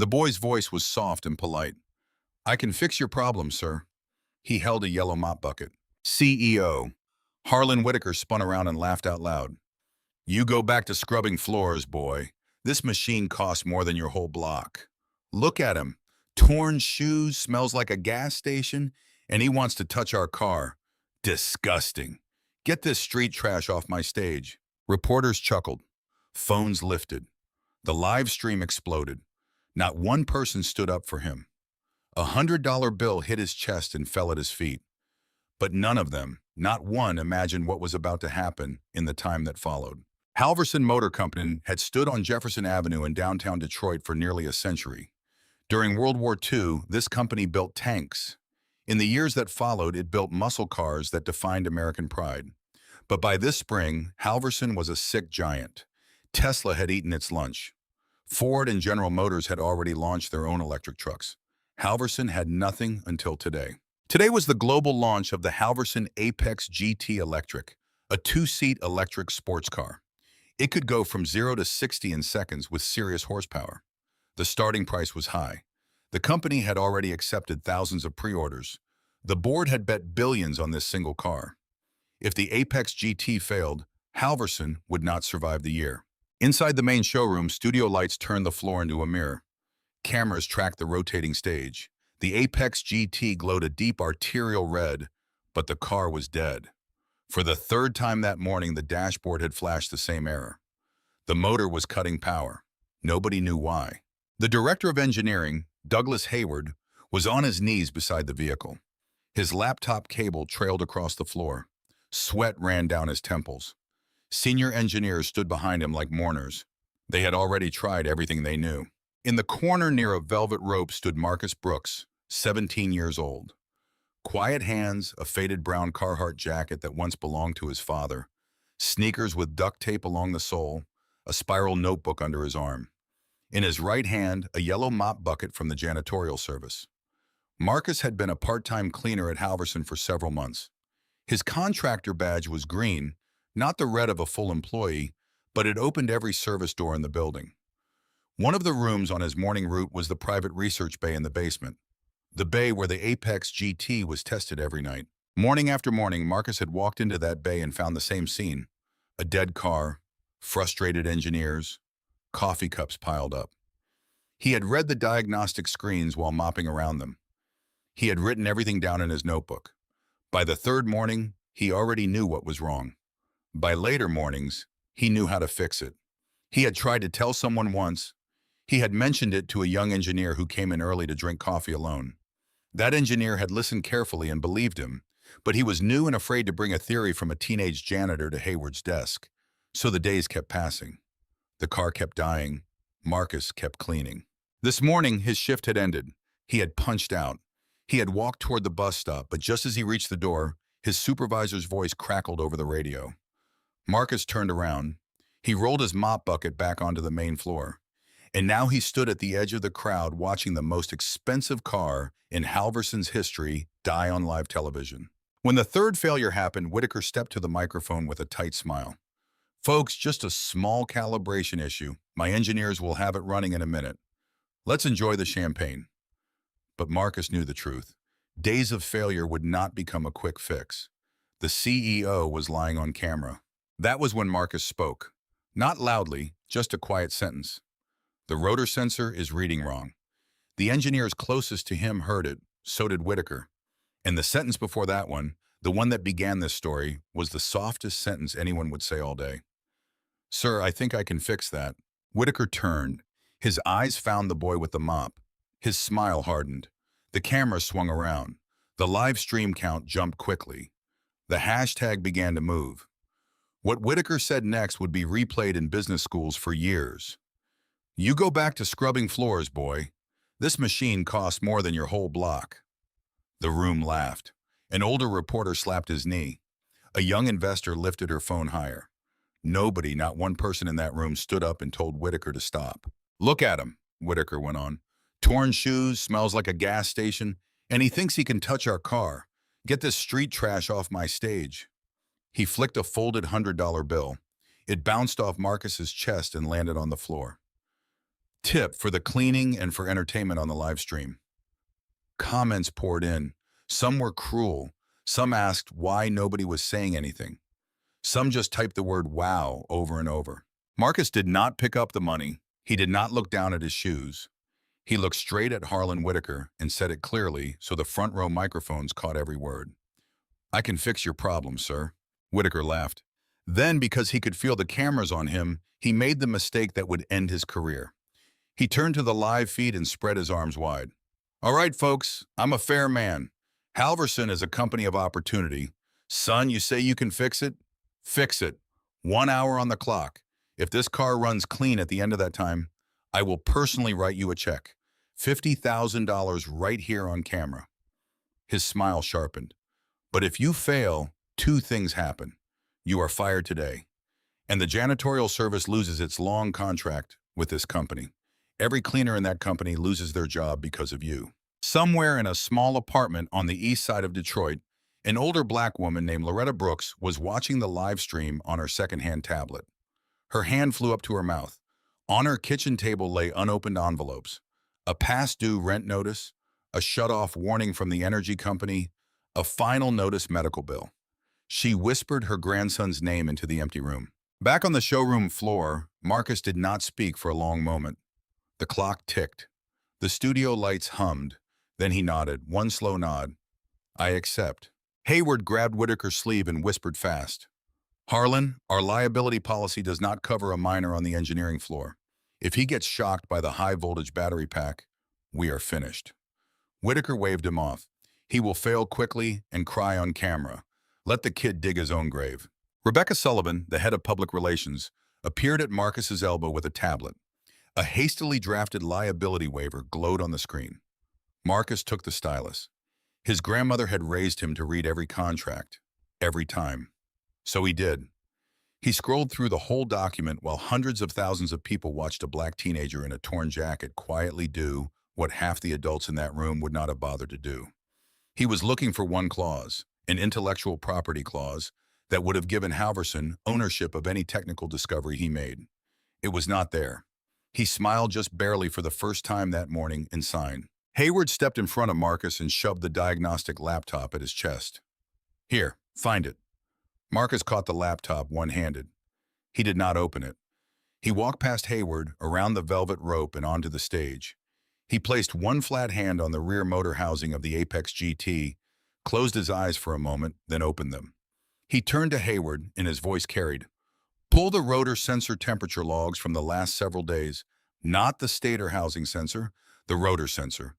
The boy's voice was soft and polite. "I can fix your problem, sir." He held a yellow mop bucket. CEO. Harlan Whitaker spun around and laughed out loud. "You go back to scrubbing floors, boy. This machine costs more than your whole block. Look at him. Torn shoes, smells like a gas station, and he wants to touch our car. Disgusting. Get this street trash off my stage." Reporters chuckled. Phones lifted. The live stream exploded. Not one person stood up for him. $100 bill hit his chest and fell at his feet. But none of them, not one, imagined what was about to happen in the time that followed. Halverson Motor Company had stood on Jefferson Avenue in downtown Detroit for nearly a century. During World War II, this company built tanks. In the years that followed, it built muscle cars that defined American pride. But by this spring, Halverson was a sick giant. Tesla had eaten its lunch. Ford and General Motors had already launched their own electric trucks. Halverson had nothing until today. Today was the global launch of the Halverson Apex GT Electric, a two-seat electric sports car. It could go from 0 to 60 in seconds with serious horsepower. The starting price was high. The company had already accepted thousands of pre-orders. The board had bet billions on this single car. If the Apex GT failed, Halverson would not survive the year. Inside the main showroom, studio lights turned the floor into a mirror. Cameras tracked the rotating stage. The Apex GT glowed a deep arterial red, but the car was dead. For the third time that morning, the dashboard had flashed the same error. The motor was cutting power. Nobody knew why. The director of engineering, Douglas Hayward, was on his knees beside the vehicle. His laptop cable trailed across the floor. Sweat ran down his temples. Senior engineers stood behind him like mourners. They had already tried everything they knew. In the corner near a velvet rope stood Marcus Brooks, 17 years old. Quiet hands, a faded brown Carhartt jacket that once belonged to his father, sneakers with duct tape along the sole, a spiral notebook under his arm. In his right hand, a yellow mop bucket from the janitorial service. Marcus had been a part-time cleaner at Halverson for several months. His contractor badge was green, not the red of a full employee, but it opened every service door in the building. One of the rooms on his morning route was the private research bay in the basement, the bay where the Apex GT was tested every night. Morning after morning, Marcus had walked into that bay and found the same scene: a dead car, frustrated engineers, coffee cups piled up. He had read the diagnostic screens while mopping around them. He had written everything down in his notebook. By the third morning, he already knew what was wrong. By later mornings, he knew how to fix it. He had tried to tell someone once. He had mentioned it to a young engineer who came in early to drink coffee alone. That engineer had listened carefully and believed him, but he was new and afraid to bring a theory from a teenage janitor to Hayward's desk. So the days kept passing. The car kept dying. Marcus kept cleaning. This morning, his shift had ended. He had punched out. He had walked toward the bus stop, but just as he reached the door, his supervisor's voice crackled over the radio. Marcus turned around. He rolled his mop bucket back onto the main floor. And now he stood at the edge of the crowd watching the most expensive car in Halverson's history die on live television. When the third failure happened, Whitaker stepped to the microphone with a tight smile. "Folks, just a small calibration issue. My engineers will have it running in a minute. Let's enjoy the champagne." But Marcus knew the truth. Days of failure would not become a quick fix. The CEO was lying on camera. That was when Marcus spoke. Not loudly, just a quiet sentence. "The rotor sensor is reading wrong." The engineers closest to him heard it, so did Whitaker. And the sentence before that one, the one that began this story, was the softest sentence anyone would say all day. "Sir, I think I can fix that." Whitaker turned. His eyes found the boy with the mop. His smile hardened. The camera swung around. The live stream count jumped quickly. The hashtag began to move. What Whitaker said next would be replayed in business schools for years. "You go back to scrubbing floors, boy. This machine costs more than your whole block." The room laughed. An older reporter slapped his knee. A young investor lifted her phone higher. Nobody, not one person in that room, stood up and told Whitaker to stop. "Look at him," Whitaker went on. "Torn shoes, smells like a gas station, and he thinks he can touch our car. Get this street trash off my stage." He flicked a folded $100 bill. It bounced off Marcus's chest and landed on the floor. Tip for the cleaning and for entertainment on the live stream. Comments poured in. Some were cruel. Some asked why nobody was saying anything. Some just typed the word wow over and over. Marcus did not pick up the money. He did not look down at his shoes. He looked straight at Harlan Whitaker and said it clearly so the front row microphones caught every word. "I can fix your problem, sir." Whitaker laughed. Then, because he could feel the cameras on him, he made the mistake that would end his career. He turned to the live feed and spread his arms wide. "All right, folks, I'm a fair man. Halverson is a company of opportunity. Son, you say you can fix it? Fix it. 1 hour on the clock. If this car runs clean at the end of that time, I will personally write you a check. $50,000 right here on camera." His smile sharpened. "But if you fail, two things happen. You are fired today, and the janitorial service loses its long contract with this company. Every cleaner in that company loses their job because of you." Somewhere in a small apartment on the east side of Detroit, an older black woman named Loretta Brooks was watching the live stream on her secondhand tablet. Her hand flew up to her mouth. On her kitchen table lay unopened envelopes, a past due rent notice, a shut-off warning from the energy company, a final notice medical bill. She whispered her grandson's name into the empty room. Back on the showroom floor, Marcus did not speak for a long moment. The clock ticked. The studio lights hummed. Then he nodded, one slow nod. "I accept." Hayward grabbed Whitaker's sleeve and whispered fast. "Harlan, our liability policy does not cover a minor on the engineering floor. If he gets shocked by the high-voltage battery pack, we are finished." Whitaker waved him off. "He will fail quickly and cry on camera. Let the kid dig his own grave." Rebecca Sullivan, the head of public relations, appeared at Marcus's elbow with a tablet. A hastily drafted liability waiver glowed on the screen. Marcus took the stylus. His grandmother had raised him to read every contract, every time. So he did. He scrolled through the whole document while hundreds of thousands of people watched a black teenager in a torn jacket quietly do what half the adults in that room would not have bothered to do. He was looking for one clause, an intellectual property clause, that would have given Halverson ownership of any technical discovery he made. It was not there. He smiled just barely for the first time that morning and signed. Hayward stepped in front of Marcus and shoved the diagnostic laptop at his chest. "Here, find it." Marcus caught the laptop one-handed. He did not open it. He walked past Hayward, around the velvet rope and onto the stage. He placed one flat hand on the rear motor housing of the Apex GT, closed his eyes for a moment, then opened them. He turned to Hayward, and his voice carried. "Pull the rotor sensor temperature logs from the last several days, not the stator housing sensor, the rotor sensor,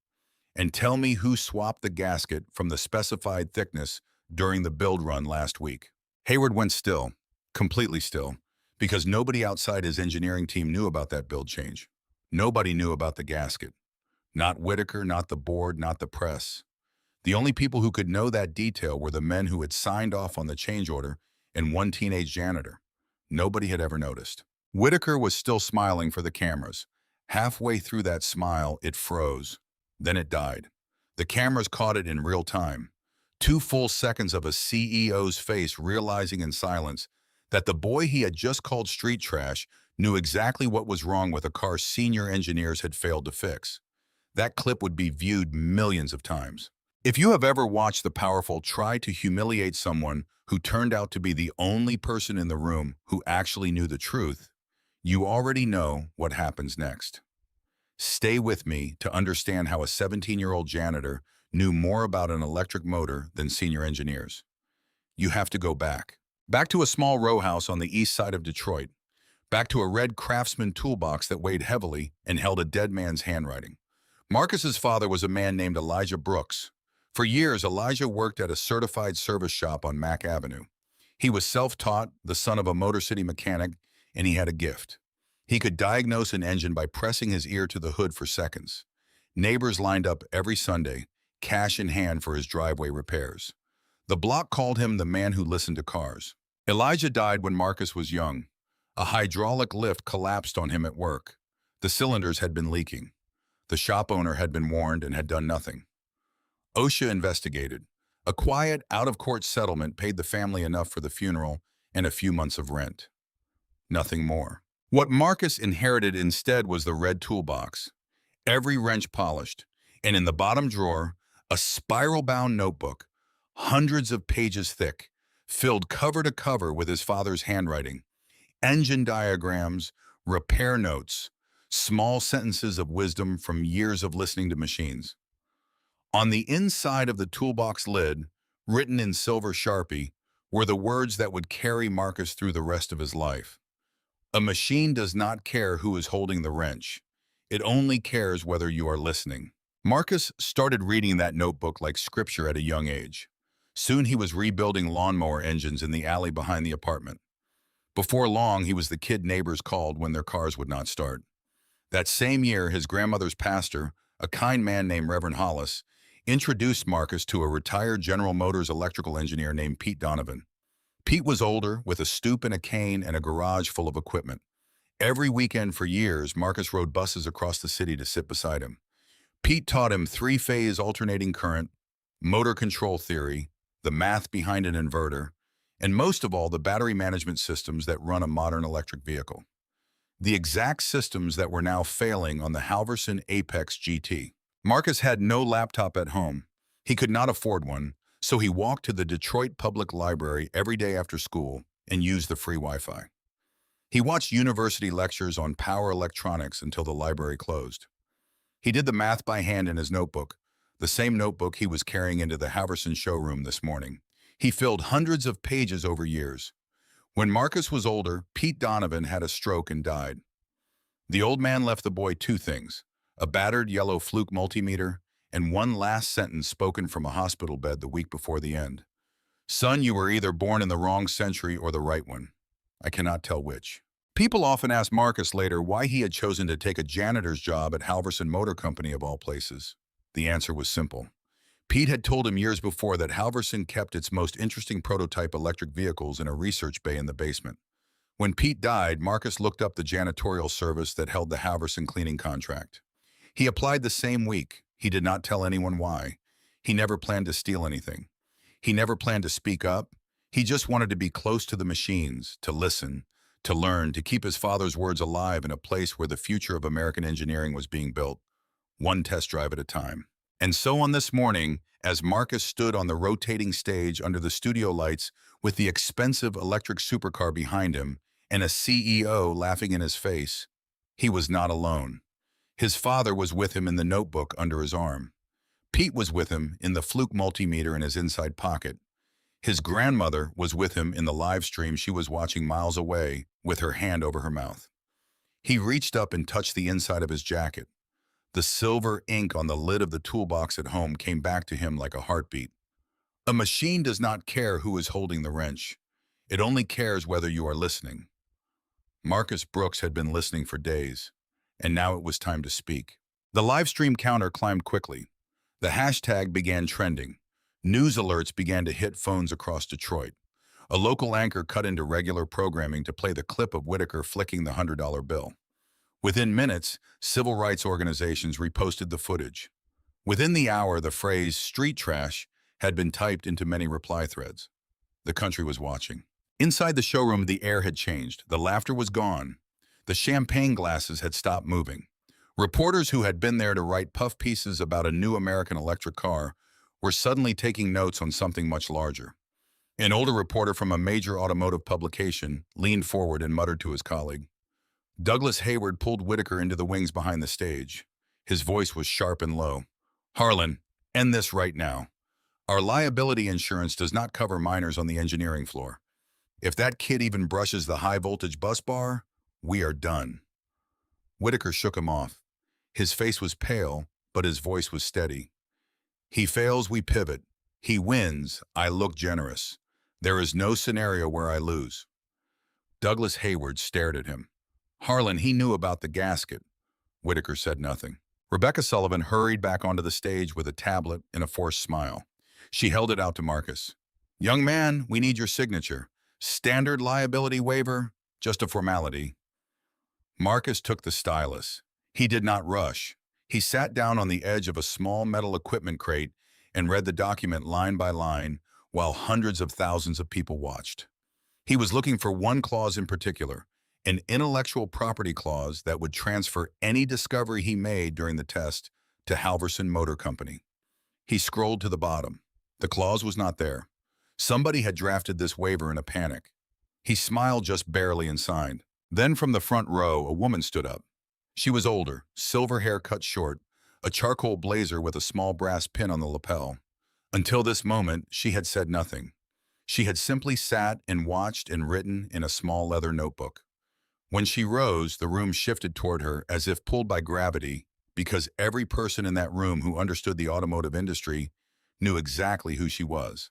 and tell me who swapped the gasket from the specified thickness during the build run last week." Hayward went still, completely still, because nobody outside his engineering team knew about that build change. Nobody knew about the gasket. Not Whitaker, not the board, not the press. The only people who could know that detail were the men who had signed off on the change order and one teenage janitor. Nobody had ever noticed. Whitaker was still smiling for the cameras. Halfway through that smile, it froze. Then it died. The cameras caught it in real time. 2 full seconds of a CEO's face realizing in silence that the boy he had just called street trash knew exactly what was wrong with a car senior engineers had failed to fix. That clip would be viewed millions of times. If you have ever watched the powerful try to humiliate someone who turned out to be the only person in the room who actually knew the truth, you already know what happens next. Stay with me to understand how a 17-year-old janitor knew more about an electric motor than senior engineers. You have to go back. Back to a small row house on the east side of Detroit. Back to a red Craftsman toolbox that weighed heavily and held a dead man's handwriting. Marcus's father was a man named Elijah Brooks. For years, Elijah worked at a certified service shop on Mack Avenue. He was self-taught, the son of a Motor City mechanic, and he had a gift. He could diagnose an engine by pressing his ear to the hood for seconds. Neighbors lined up every Sunday, cash in hand for his driveway repairs. The block called him the man who listened to cars. Elijah died when Marcus was young. A hydraulic lift collapsed on him at work. The cylinders had been leaking. The shop owner had been warned and had done nothing. OSHA investigated. A quiet, out-of-court settlement paid the family enough for the funeral and a few months of rent. Nothing more. What Marcus inherited instead was the red toolbox, every wrench polished, and in the bottom drawer, a spiral-bound notebook, hundreds of pages thick, filled cover to cover with his father's handwriting, engine diagrams, repair notes, small sentences of wisdom from years of listening to machines. On the inside of the toolbox lid, written in silver Sharpie, were the words that would carry Marcus through the rest of his life. A machine does not care who is holding the wrench. It only cares whether you are listening. Marcus started reading that notebook like scripture at a young age. Soon he was rebuilding lawnmower engines in the alley behind the apartment. Before long, he was the kid neighbors called when their cars would not start. That same year, his grandmother's pastor, a kind man named Reverend Hollis, introduced Marcus to a retired General Motors electrical engineer named Pete Donovan. Pete was older, with a stoop and a cane and a garage full of equipment. Every weekend for years, Marcus rode buses across the city to sit beside him. Pete taught him three-phase alternating current, motor control theory, the math behind an inverter, and most of all, the battery management systems that run a modern electric vehicle. The exact systems that were now failing on the Halverson Apex GT. Marcus had no laptop at home. He could not afford one, so he walked to the Detroit Public Library every day after school and used the free Wi-Fi. He watched university lectures on power electronics until the library closed. He did the math by hand in his notebook, the same notebook he was carrying into the Halverson showroom this morning. He filled hundreds of pages over years. When Marcus was older, Pete Donovan had a stroke and died. The old man left the boy two things: a battered yellow fluke multimeter and one last sentence spoken from a hospital bed the week before the end. "Son, you were either born in the wrong century or the right one. I cannot tell which." People often asked Marcus later why he had chosen to take a janitor's job at Halverson Motor Company of all places. The answer was simple. Pete had told him years before that Halverson kept its most interesting prototype electric vehicles in a research bay in the basement. When Pete died, Marcus looked up the janitorial service that held the Halverson cleaning contract. He applied the same week. He did not tell anyone why. He never planned to steal anything. He never planned to speak up. He just wanted to be close to the machines, to listen, to learn, to keep his father's words alive in a place where the future of American engineering was being built, one test drive at a time. And so on this morning, as Marcus stood on the rotating stage under the studio lights with the expensive electric supercar behind him and a CEO laughing in his face, he was not alone. His father was with him in the notebook under his arm. Pete was with him in the fluke multimeter in his inside pocket. His grandmother was with him in the live stream she was watching miles away with her hand over her mouth. He reached up and touched the inside of his jacket. The silver ink on the lid of the toolbox at home came back to him like a heartbeat. A machine does not care who is holding the wrench. It only cares whether you are listening. Marcus Brooks had been listening for days, and now it was time to speak. The live stream counter climbed quickly. The hashtag began trending. News alerts began to hit phones across Detroit. A local anchor cut into regular programming to play the clip of Whitaker flicking the $100 bill. Within minutes, civil rights organizations reposted the footage. Within the hour, the phrase "street trash" had been typed into many reply threads. The country was watching. Inside the showroom, the air had changed. The laughter was gone. The champagne glasses had stopped moving. Reporters who had been there to write puff pieces about a new American electric car were suddenly taking notes on something much larger. An older reporter from a major automotive publication leaned forward and muttered to his colleague. Douglas Hayward pulled Whitaker into the wings behind the stage. His voice was sharp and low. "Harlan, end this right now. Our liability insurance does not cover minors on the engineering floor. If that kid even brushes the high-voltage bus bar, we are done." Whitaker shook him off. His face was pale, but his voice was steady. "He fails, we pivot. He wins, I look generous. There is no scenario where I lose." Douglas Hayward stared at him. "Harlan, he knew about the gasket." Whitaker said nothing. Rebecca Sullivan hurried back onto the stage with a tablet and a forced smile. She held it out to Marcus. "Young man, we need your signature. Standard liability waiver, just a formality." Marcus took the stylus. He did not rush. He sat down on the edge of a small metal equipment crate and read the document line by line while hundreds of thousands of people watched. He was looking for one clause in particular, an intellectual property clause that would transfer any discovery he made during the test to Halverson Motor Company. He scrolled to the bottom. The clause was not there. Somebody had drafted this waiver in a panic. He smiled just barely and signed. Then from the front row, a woman stood up. She was older, silver hair cut short, a charcoal blazer with a small brass pin on the lapel. Until this moment, she had said nothing. She had simply sat and watched and written in a small leather notebook. When she rose, the room shifted toward her as if pulled by gravity, because every person in that room who understood the automotive industry knew exactly who she was.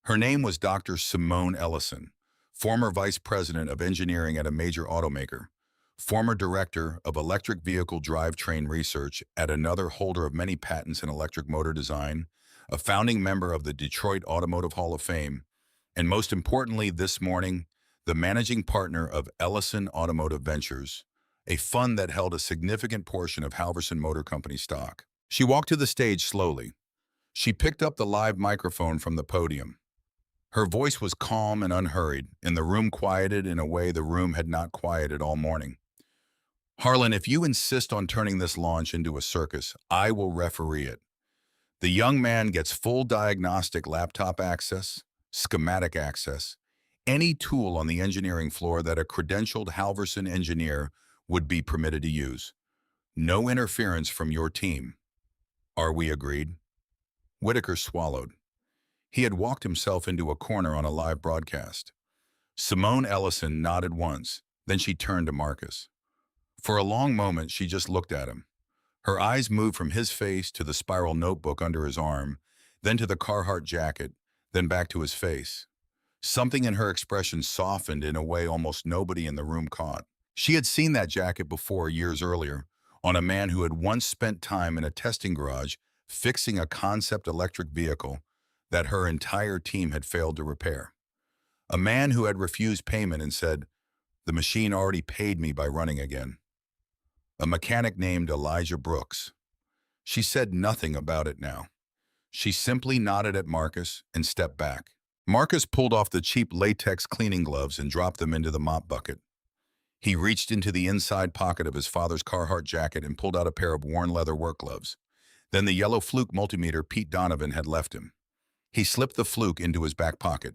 Her name was Dr. Simone Ellison, former vice president of engineering at a major automaker, former director of electric vehicle drivetrain research at another holder of many patents in electric motor design, a founding member of the Detroit Automotive Hall of Fame, and most importantly this morning, the managing partner of Ellison Automotive Ventures, a fund that held a significant portion of Halverson Motor Company stock. She walked to the stage slowly. She picked up the live microphone from the podium. Her voice was calm and unhurried, and the room quieted in a way the room had not quieted all morning. Harlan, if you insist on turning this launch into a circus, I will referee it. The young man gets full diagnostic laptop access, schematic access, any tool on the engineering floor that a credentialed Halverson engineer would be permitted to use. No interference from your team. Are we agreed? Whitaker swallowed. He had walked himself into a corner on a live broadcast. Simone Ellison nodded once, then she turned to Marcus. For a long moment, she just looked at him. Her eyes moved from his face to the spiral notebook under his arm, then to the Carhartt jacket, then back to his face. Something in her expression softened in a way almost nobody in the room caught. She had seen that jacket before years earlier, on a man who had once spent time in a testing garage fixing a concept electric vehicle that her entire team had failed to repair. A man who had refused payment and said, "The machine already paid me by running again." A mechanic named Elijah Brooks. She said nothing about it now. She simply nodded at Marcus and stepped back. Marcus pulled off the cheap latex cleaning gloves and dropped them into the mop bucket. He reached into the inside pocket of his father's Carhartt jacket and pulled out a pair of worn leather work gloves. Then the yellow Fluke multimeter Pete Donovan had left him. He slipped the Fluke into his back pocket.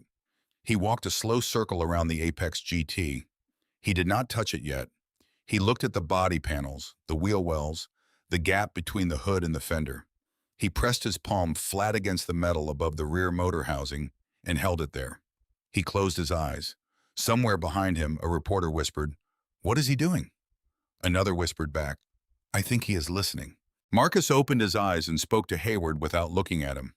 He walked a slow circle around the Apex GT. He did not touch it yet. He looked at the body panels, the wheel wells, the gap between the hood and the fender. He pressed his palm flat against the metal above the rear motor housing and held it there. He closed his eyes. Somewhere behind him, a reporter whispered, "What is he doing?" Another whispered back, "I think he is listening." Marcus opened his eyes and spoke to Hayward without looking at him.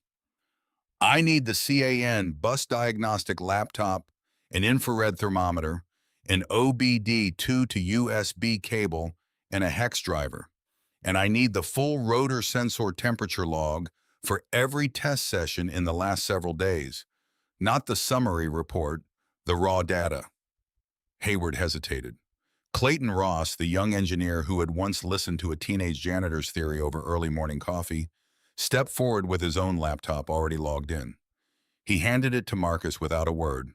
"I need the CAN bus diagnostic laptop, an infrared thermometer, an OBD2 to USB cable, and a hex driver. And I need the full rotor sensor temperature log for every test session in the last several days, not the summary report, the raw data." Hayward hesitated. Clayton Ross, the young engineer who had once listened to a teenage janitor's theory over early morning coffee, stepped forward with his own laptop already logged in. He handed it to Marcus without a word.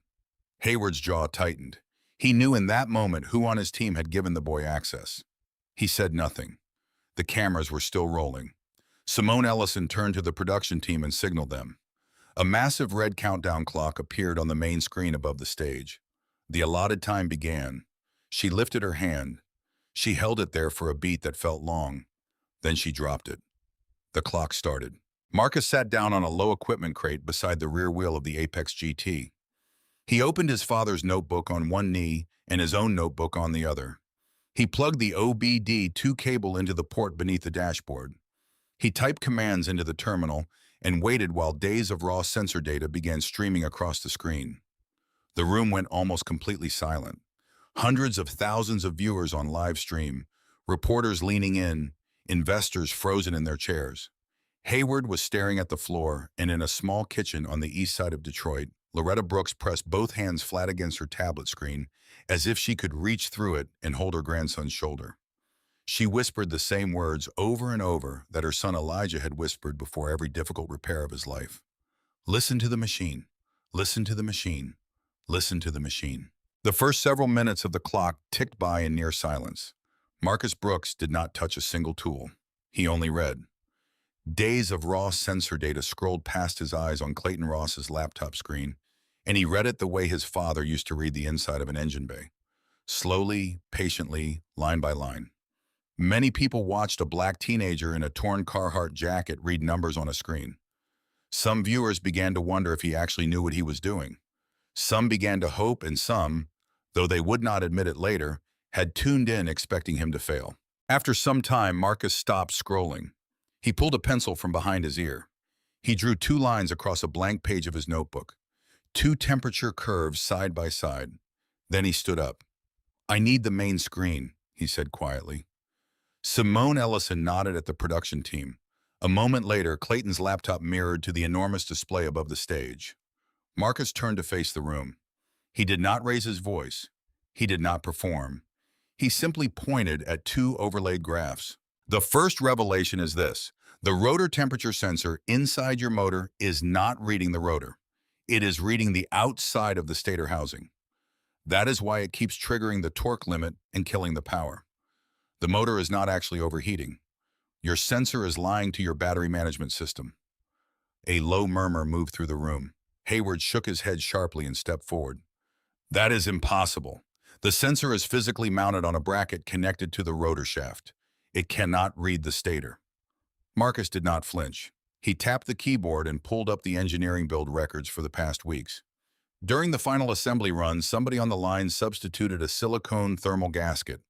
Hayward's jaw tightened. He knew in that moment who on his team had given the boy access. He said nothing. The cameras were still rolling. Simone Ellison turned to the production team and signaled them. A massive red countdown clock appeared on the main screen above the stage. The allotted time began. She lifted her hand. She held it there for a beat that felt long. Then she dropped it. The clock started. Marcus sat down on a low equipment crate beside the rear wheel of the Apex GT. He opened his father's notebook on one knee and his own notebook on the other. He plugged the OBD2 cable into the port beneath the dashboard. He typed commands into the terminal and waited while days of raw sensor data began streaming across the screen. The room went almost completely silent. Hundreds of thousands of viewers on live stream, reporters leaning in, investors frozen in their chairs. Hayward was staring at the floor, and in a small kitchen on the east side of Detroit, Loretta Brooks pressed both hands flat against her tablet screen, as if she could reach through it and hold her grandson's shoulder. She whispered the same words over and over that her son Elijah had whispered before every difficult repair of his life. "Listen to the machine. Listen to the machine. Listen to the machine." The first several minutes of the clock ticked by in near silence. Marcus Brooks did not touch a single tool. He only read. Days of raw sensor data scrolled past his eyes on Clayton Ross's laptop screen, and he read it the way his father used to read the inside of an engine bay. Slowly, patiently, line by line. Many people watched a black teenager in a torn Carhartt jacket read numbers on a screen. Some viewers began to wonder if he actually knew what he was doing. Some began to hope, and some, though they would not admit it later, had tuned in expecting him to fail. After some time, Marcus stopped scrolling. He pulled a pencil from behind his ear. He drew 2 lines across a blank page of his notebook, 2 temperature curves side by side. Then he stood up. "I need the main screen," he said quietly. Simone Ellison nodded at the production team. A moment later, Clayton's laptop mirrored to the enormous display above the stage. Marcus turned to face the room. He did not raise his voice. He did not perform. He simply pointed at 2 overlaid graphs. The first revelation is this. The rotor temperature sensor inside your motor is not reading the rotor. It is reading the outside of the stator housing. That is why it keeps triggering the torque limit and killing the power. The motor is not actually overheating. Your sensor is lying to your battery management system. A low murmur moved through the room. Hayward shook his head sharply and stepped forward. "That is impossible. The sensor is physically mounted on a bracket connected to the rotor shaft. It cannot read the stator." Marcus did not flinch. He tapped the keyboard and pulled up the engineering build records for the past weeks. During the final assembly run, somebody on the line substituted a silicone thermal gasket.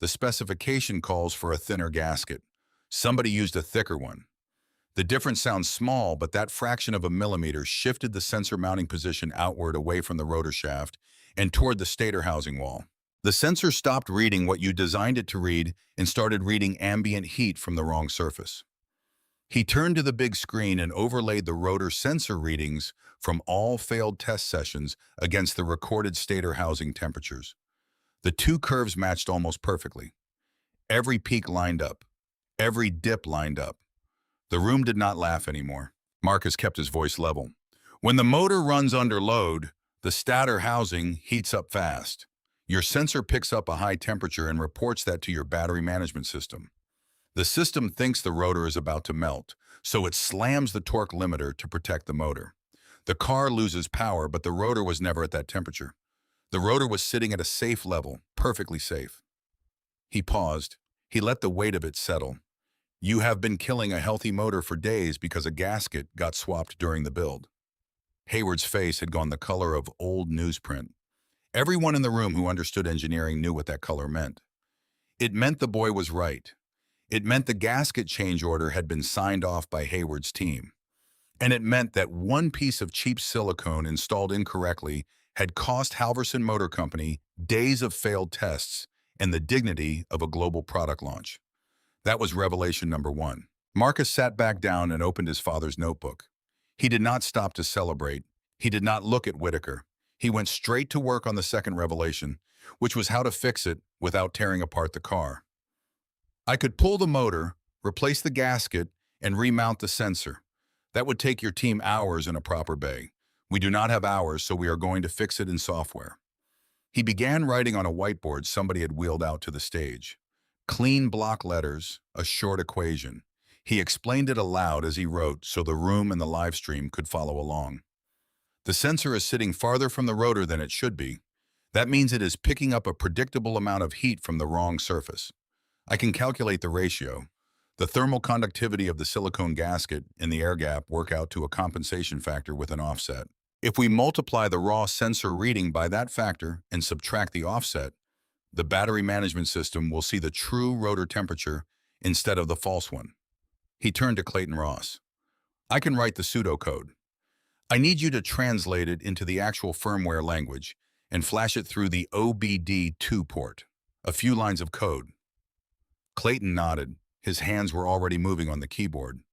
The specification calls for a thinner gasket. Somebody used a thicker one. The difference sounds small, but that fraction of a millimeter shifted the sensor mounting position outward away from the rotor shaft and toward the stator housing wall. The sensor stopped reading what you designed it to read and started reading ambient heat from the wrong surface. He turned to the big screen and overlaid the rotor sensor readings from all failed test sessions against the recorded stator housing temperatures. The 2 curves matched almost perfectly. Every peak lined up. Every dip lined up. The room did not laugh anymore. Marcus kept his voice level. "When the motor runs under load, the stator housing heats up fast. Your sensor picks up a high temperature and reports that to your battery management system. The system thinks the rotor is about to melt, so it slams the torque limiter to protect the motor. The car loses power, but the rotor was never at that temperature. The rotor was sitting at a safe level, perfectly safe." He paused. He let the weight of it settle. "You have been killing a healthy motor for days because a gasket got swapped during the build." Hayward's face had gone the color of old newsprint. Everyone in the room who understood engineering knew what that color meant. It meant the boy was right. It meant the gasket change order had been signed off by Hayward's team. And it meant that one piece of cheap silicone installed incorrectly had cost Halverson Motor Company days of failed tests and the dignity of a global product launch. That was revelation number 1. Marcus sat back down and opened his father's notebook. He did not stop to celebrate. He did not look at Whitaker. He went straight to work on the second revelation, which was how to fix it without tearing apart the car. "I could pull the motor, replace the gasket, and remount the sensor. That would take your team hours in a proper bay. We do not have hours, so we are going to fix it in software." He began writing on a whiteboard somebody had wheeled out to the stage. Clean block letters, a short equation. He explained it aloud as he wrote so the room and the live stream could follow along. "The sensor is sitting farther from the rotor than it should be. That means it is picking up a predictable amount of heat from the wrong surface. I can calculate the ratio. The thermal conductivity of the silicone gasket and the air gap work out to a compensation factor with an offset. If we multiply the raw sensor reading by that factor and subtract the offset, the battery management system will see the true rotor temperature instead of the false one." He turned to Clayton Ross. "I can write the pseudocode. I need you to translate it into the actual firmware language and flash it through the OBD2 port. A few lines of code." Clayton nodded. His hands were already moving on the keyboard.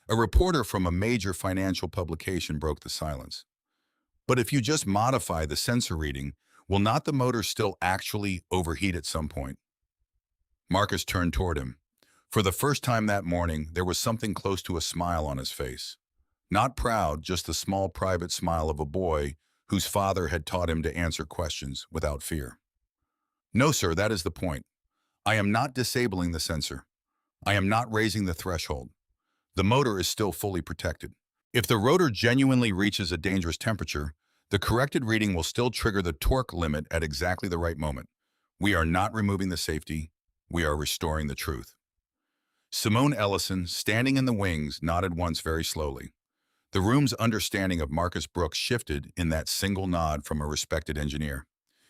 A reporter from a major financial publication broke the silence. "But if you just modify the sensor reading, will not the motor still actually overheat at some point?" Marcus turned toward him. For the first time that morning, there was something close to a smile on his face. Not proud, just the small private smile of a boy whose father had taught him to answer questions without fear. No, sir, that is the point. I am not disabling the sensor. I am not raising the threshold. The motor is still fully protected. If the rotor genuinely reaches a dangerous temperature, the corrected reading will still trigger the torque limit at exactly the right moment. We are not removing the safety. We are restoring the truth. Simone Ellison, standing in the wings, nodded once very slowly. The room's understanding of Marcus Brooks shifted in that single nod from a respected engineer.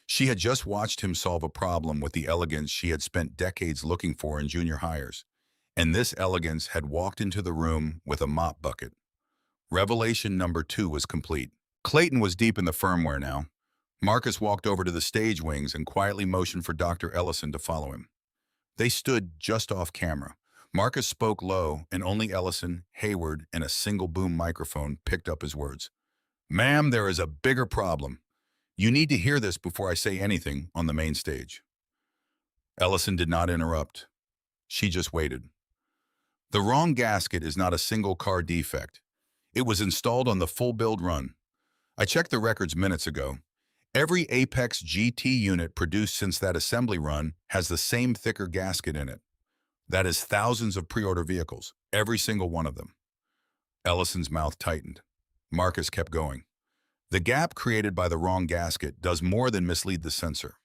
She had just watched him solve a problem with the elegance she had spent decades looking for in junior hires, and this elegance had walked into the room with a mop bucket. Revelation number 2 was complete. Clayton was deep in the firmware now. Marcus walked over to the stage wings and quietly motioned for Dr. Ellison to follow him. They stood just off camera. Marcus spoke low, and only Ellison, Hayward, and a single boom microphone picked up his words. "Ma'am, there is a bigger problem. You need to hear this before I say anything on the main stage." Ellison did not interrupt. She just waited. The wrong gasket is not a single car defect. It was installed on the full build run. I checked the records minutes ago. Every Apex GT unit produced since that assembly run has the same thicker gasket in it. That is thousands of pre-order vehicles, every single one of them. Ellison's mouth tightened. Marcus kept going. The gap created by the wrong gasket does more than mislead the sensor.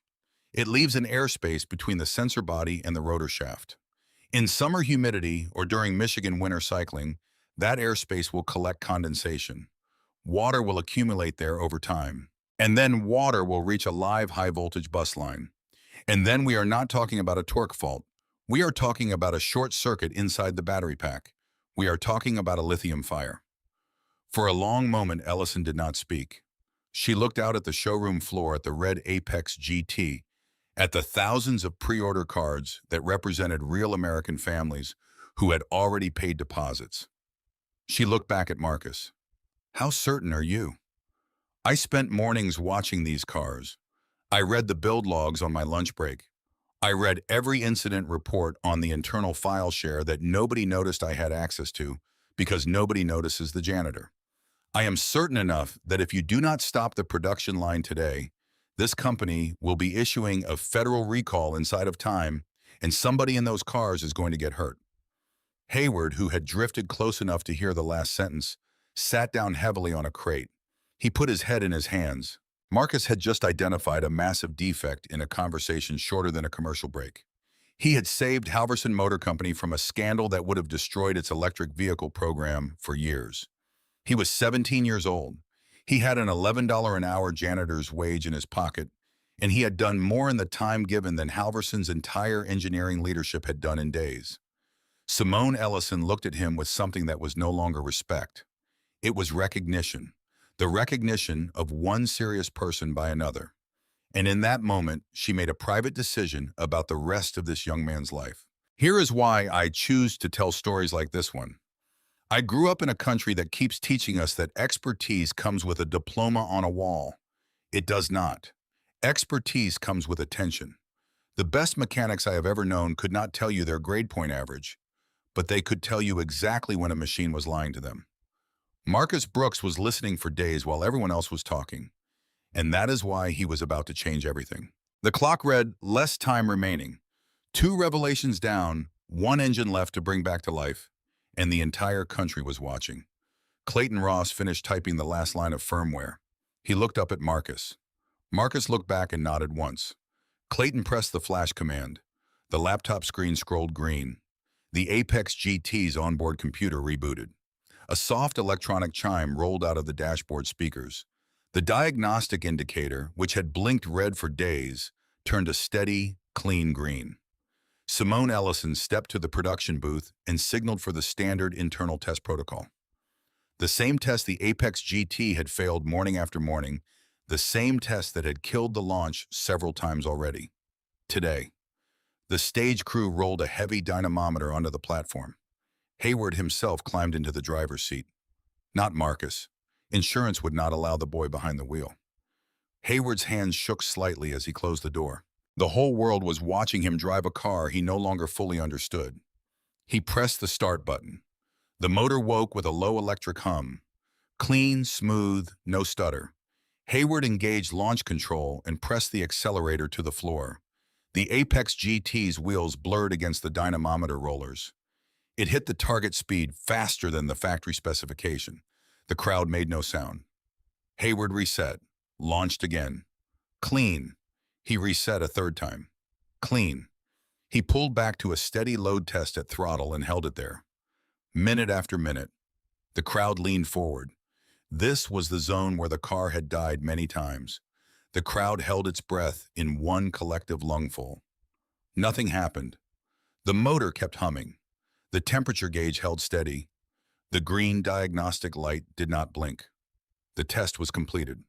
It leaves an airspace between the sensor body and the rotor shaft. In summer humidity or during Michigan winter cycling, that airspace will collect condensation. Water will accumulate there over time. And then water will reach a live high-voltage bus line. And then we are not talking about a torque fault. We are talking about a short circuit inside the battery pack. We are talking about a lithium fire. For a long moment, Ellison did not speak. She looked out at the showroom floor at the red Apex GT, at the thousands of pre-order cards that represented real American families who had already paid deposits. She looked back at Marcus. "How certain are you?" "I spent mornings watching these cars. I read the build logs on my lunch break. I read every incident report on the internal file share that nobody noticed I had access to because nobody notices the janitor. I am certain enough that if you do not stop the production line today, this company will be issuing a federal recall inside of time, and somebody in those cars is going to get hurt." Hayward, who had drifted close enough to hear the last sentence, sat down heavily on a crate. He put his head in his hands. Marcus had just identified a massive defect in a conversation shorter than a commercial break. He had saved Halverson Motor Company from a scandal that would have destroyed its electric vehicle program for years. He was 17 years old. He had an $11 an hour janitor's wage in his pocket, and he had done more in the time given than Halverson's entire engineering leadership had done in days. Simone Ellison looked at him with something that was no longer respect. It was recognition. The recognition of one serious person by another. And in that moment, she made a private decision about the rest of this young man's life. Here is why I choose to tell stories like this one. I grew up in a country that keeps teaching us that expertise comes with a diploma on a wall. It does not. Expertise comes with attention. The best mechanics I have ever known could not tell you their grade point average, but they could tell you exactly when a machine was lying to them. Marcus Brooks was listening for days while everyone else was talking, and that is why he was about to change everything. The clock read, less time remaining. 2 revelations down, 1 engine left to bring back to life, and the entire country was watching. Clayton Ross finished typing the last line of firmware. He looked up at Marcus. Marcus looked back and nodded once. Clayton pressed the flash command. The laptop screen scrolled green. The Apex GT's onboard computer rebooted. A soft electronic chime rolled out of the dashboard speakers. The diagnostic indicator, which had blinked red for days, turned a steady, clean green. Simone Ellison stepped to the production booth and signaled for the standard internal test protocol. The same test the Apex GT had failed morning after morning, the same test that had killed the launch several times already. Today, the stage crew rolled a heavy dynamometer onto the platform. Hayward himself climbed into the driver's seat. Not Marcus. Insurance would not allow the boy behind the wheel. Hayward's hands shook slightly as he closed the door. The whole world was watching him drive a car he no longer fully understood. He pressed the start button. The motor woke with a low electric hum. Clean, smooth, no stutter. Hayward engaged launch control and pressed the accelerator to the floor. The Apex GT's wheels blurred against the dynamometer rollers. It hit the target speed faster than the factory specification. The crowd made no sound. Hayward reset, launched again. Clean. He reset a third time. Clean. He pulled back to a steady load test at throttle and held it there. Minute after minute, the crowd leaned forward. This was the zone where the car had died many times. The crowd held its breath in one collective lungful. Nothing happened. The motor kept humming. The temperature gauge held steady. The green diagnostic light did not blink. The test was completed.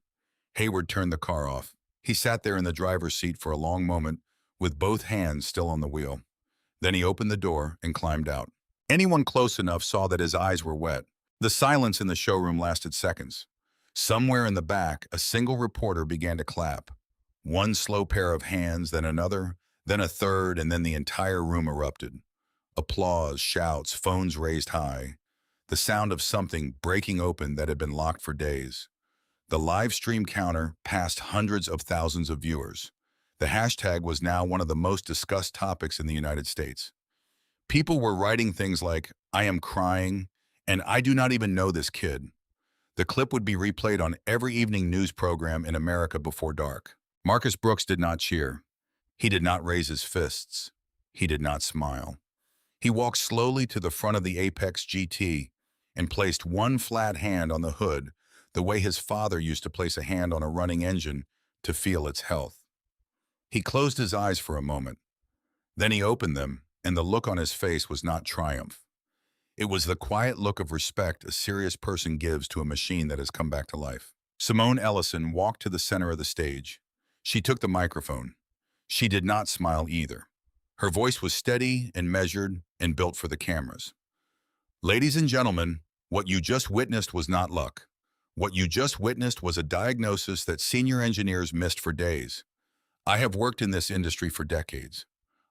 Hayward turned the car off. He sat there in the driver's seat for a long moment, with both hands still on the wheel. Then he opened the door and climbed out. Anyone close enough saw that his eyes were wet. The silence in the showroom lasted seconds. Somewhere in the back, a single reporter began to clap. One slow pair of hands, then another, then a third, and then the entire room erupted. Applause, shouts, phones raised high. The sound of something breaking open that had been locked for days. The live stream counter passed hundreds of thousands of viewers. The hashtag was now one of the most discussed topics in the United States. People were writing things like, "I am crying," and "I do not even know this kid." The clip would be replayed on every evening news program in America before dark. Marcus Brooks did not cheer. He did not raise his fists. He did not smile. He walked slowly to the front of the Apex GT and placed one flat hand on the hood, the way his father used to place a hand on a running engine to feel its health. He closed his eyes for a moment. Then he opened them, and the look on his face was not triumph. It was the quiet look of respect a serious person gives to a machine that has come back to life. Simone Ellison walked to the center of the stage. She took the microphone. She did not smile either. Her voice was steady and measured and built for the cameras. "Ladies and gentlemen, what you just witnessed was not luck. What you just witnessed was a diagnosis that senior engineers missed for days. I have worked in this industry for decades.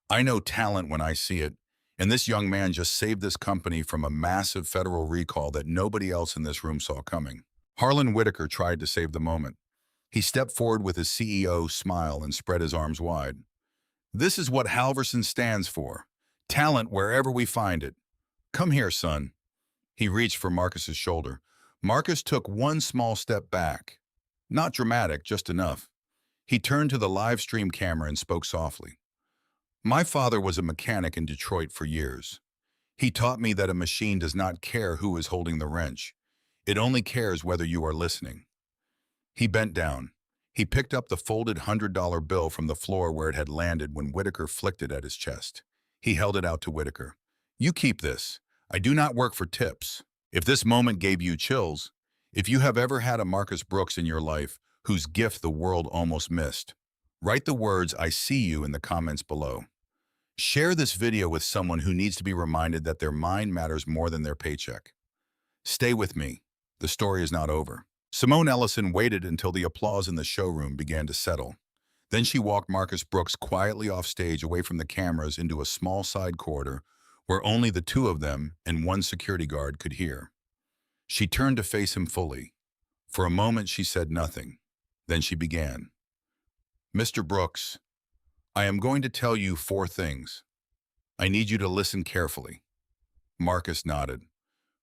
I know talent when I see it, and this young man just saved this company from a massive federal recall that nobody else in this room saw coming." Harlan Whitaker tried to save the moment. He stepped forward with his CEO smile and spread his arms wide. "This is what Halverson stands for. Talent wherever we find it. Come here, son." He reached for Marcus's shoulder. Marcus took one small step back. Not dramatic, just enough. He turned to the live stream camera and spoke softly. "My father was a mechanic in Detroit for years. He taught me that a machine does not care who is holding the wrench. It only cares whether you are listening." He bent down. He picked up the folded $100 bill from the floor where it had landed when Whitaker flicked it at his chest. He held it out to Whitaker. "You keep this. I do not work for tips. If this moment gave you chills, if you have ever had a Marcus Brooks in your life whose gift the world almost missed, write the words 'I see you' in the comments below. Share this video with someone who needs to be reminded that their mind matters more than their paycheck. Stay with me. The story is not over." Simone Ellison waited until the applause in the showroom began to settle. Then she walked Marcus Brooks quietly off stage away from the cameras into a small side corridor where only the two of them and one security guard could hear. She turned to face him fully. For a moment she said nothing. Then she began. "Mr. Brooks, I am going to tell you 4 things. I need you to listen carefully." Marcus nodded.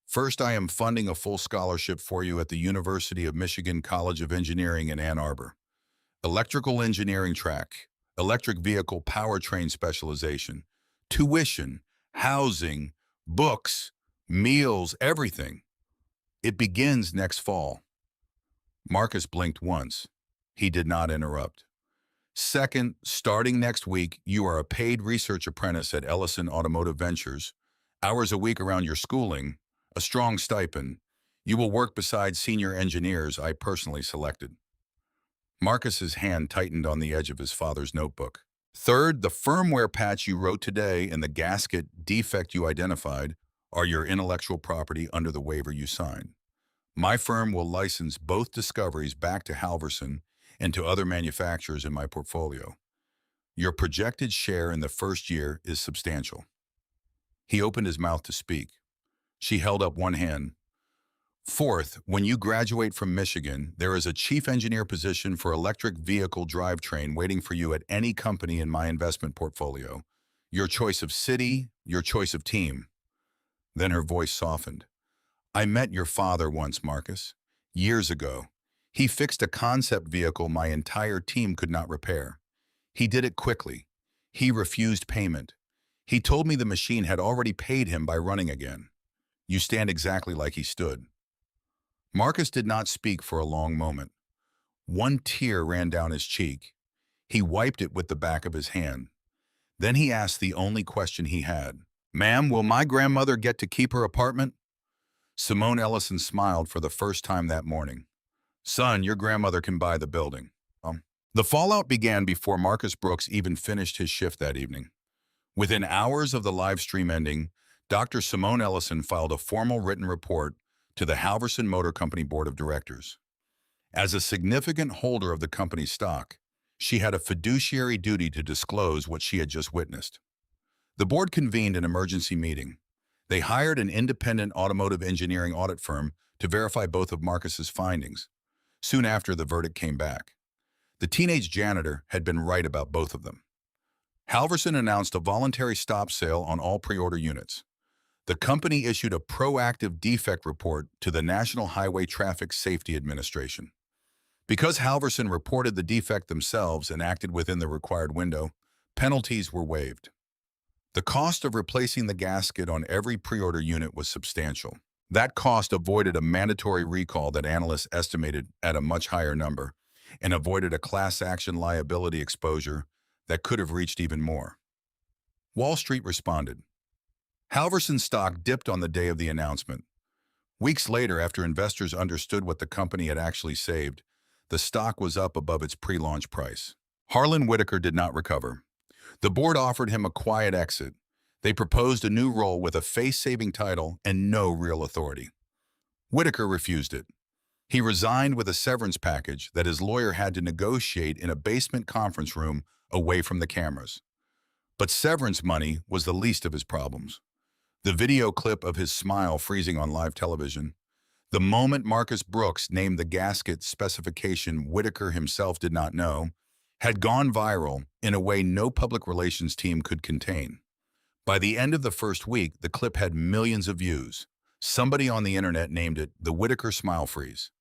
"First, I am funding a full scholarship for you at the University of Michigan College of Engineering in Ann Arbor. Electrical engineering track, electric vehicle powertrain specialization, tuition, housing, books, meals, everything. It begins next fall." Marcus blinked once. He did not interrupt. "Second, starting next week, you are a paid research apprentice at Ellison Automotive Ventures. Hours a week around your schooling, a strong stipend. You will work beside senior engineers I personally selected." Marcus's hand tightened on the edge of his father's notebook. "Third, the firmware patch you wrote today and the gasket defect you identified are your intellectual property under the waiver you signed. My firm will license both discoveries back to Halverson and to other manufacturers in my portfolio. Your projected share in the first year is substantial." He opened his mouth to speak. She held up one hand. Fourth, when you graduate from Michigan, there is a chief engineer position for electric vehicle drivetrain waiting for you at any company in my investment portfolio. Your choice of city, your choice of team. Then her voice softened. I met your father once, Marcus. Years ago. He fixed a concept vehicle my entire team could not repair. He did it quickly. He refused payment. He told me the machine had already paid him by running again. You stand exactly like he stood. Marcus did not speak for a long moment. One tear ran down his cheek. He wiped it with the back of his hand. Then he asked the only question he had. Ma'am, will my grandmother get to keep her apartment? Simone Ellison smiled for the first time that morning. Son, your grandmother can buy the building. The fallout began before Marcus Brooks even finished his shift that evening. Within hours of the live stream ending, Dr. Simone Ellison filed a formal written report to the Halverson Motor Company Board of Directors. As a significant holder of the company's stock, she had a fiduciary duty to disclose what she had just witnessed. The board convened an emergency meeting. They hired an independent automotive engineering audit firm to verify both of Marcus's findings. Soon after, the verdict came back. The teenage janitor had been right about both of them. Halverson announced a voluntary stop sale on all pre-order units. The company issued a proactive defect report to the National Highway Traffic Safety Administration. Because Halverson reported the defect themselves and acted within the required window, penalties were waived. The cost of replacing the gasket on every pre-order unit was substantial. That cost avoided a mandatory recall that analysts estimated at a much higher number, and avoided a class action liability exposure that could have reached even more. Wall Street responded. Halverson stock dipped on the day of the announcement. Weeks later, after investors understood what the company had actually saved, the stock was up above its pre-launch price. Harlan Whitaker did not recover. The board offered him a quiet exit. They proposed a new role with a face-saving title and no real authority. Whitaker refused it. He resigned with a severance package that his lawyer had to negotiate in a basement conference room away from the cameras. But severance money was the least of his problems. The video clip of his smile freezing on live television, the moment Marcus Brooks named the gasket specification Whitaker himself did not know, had gone viral in a way no public relations team could contain. By the end of the first week, the clip had millions of views. Somebody on the internet named it the Whitaker Smile Freeze.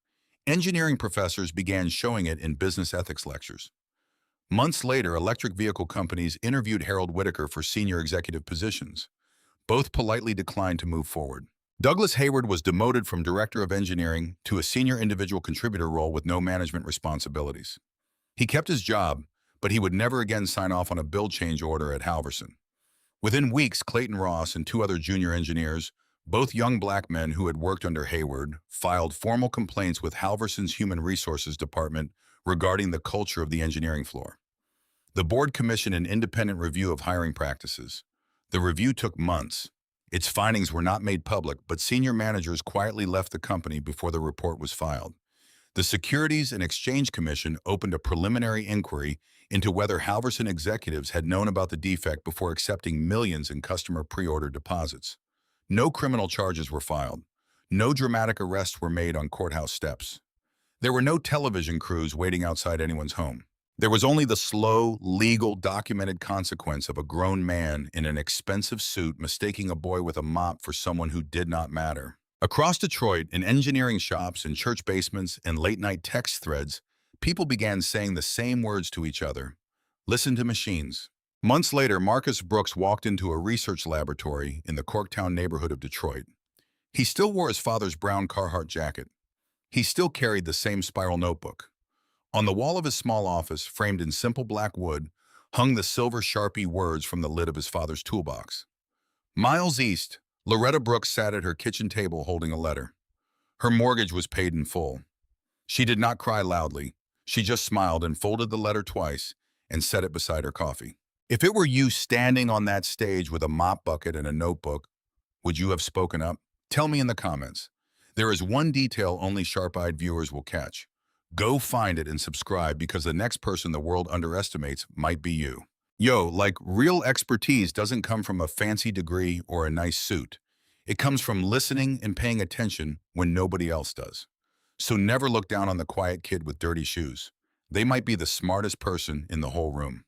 Engineering professors began showing it in business ethics lectures. Months later, electric vehicle companies interviewed Harold Whitaker for senior executive positions. Both politely declined to move forward. Douglas Hayward was demoted from director of engineering to a senior individual contributor role with no management responsibilities. He kept his job, but he would never again sign off on a build change order at Halverson. Within weeks, Clayton Ross and two other junior engineers, both young black men who had worked under Hayward, filed formal complaints with Halverson's Human Resources Department regarding the culture of the engineering floor. The board commissioned an independent review of hiring practices. The review took months. Its findings were not made public, but senior managers quietly left the company before the report was filed. The Securities and Exchange Commission opened a preliminary inquiry into whether Halverson executives had known about the defect before accepting millions in customer pre-order deposits. No criminal charges were filed. No dramatic arrests were made on courthouse steps. There were no television crews waiting outside anyone's home. There was only the slow, legal, documented consequence of a grown man in an expensive suit mistaking a boy with a mop for someone who did not matter. Across Detroit, in engineering shops, in church basements, and late-night text threads, people began saying the same words to each other. Listen to machines. Months later, Marcus Brooks walked into a research laboratory in the Corktown neighborhood of Detroit. He still wore his father's brown Carhartt jacket. He still carried the same spiral notebook. On the wall of his small office, framed in simple black wood, hung the silver Sharpie words from the lid of his father's toolbox. Miles east, Loretta Brooks sat at her kitchen table holding a letter. Her mortgage was paid in full. She did not cry loudly. She just smiled and folded the letter twice and set it beside her coffee. If it were you standing on that stage with a mop bucket and a notebook, would you have spoken up? Tell me in the comments. There is one detail only sharp-eyed viewers will catch. Go find it and subscribe, because the next person the world underestimates might be you. Yo, like, real expertise doesn't come from a fancy degree or a nice suit. It comes from listening and paying attention when nobody else does. So never look down on the quiet kid with dirty shoes. They might be the smartest person in the whole room.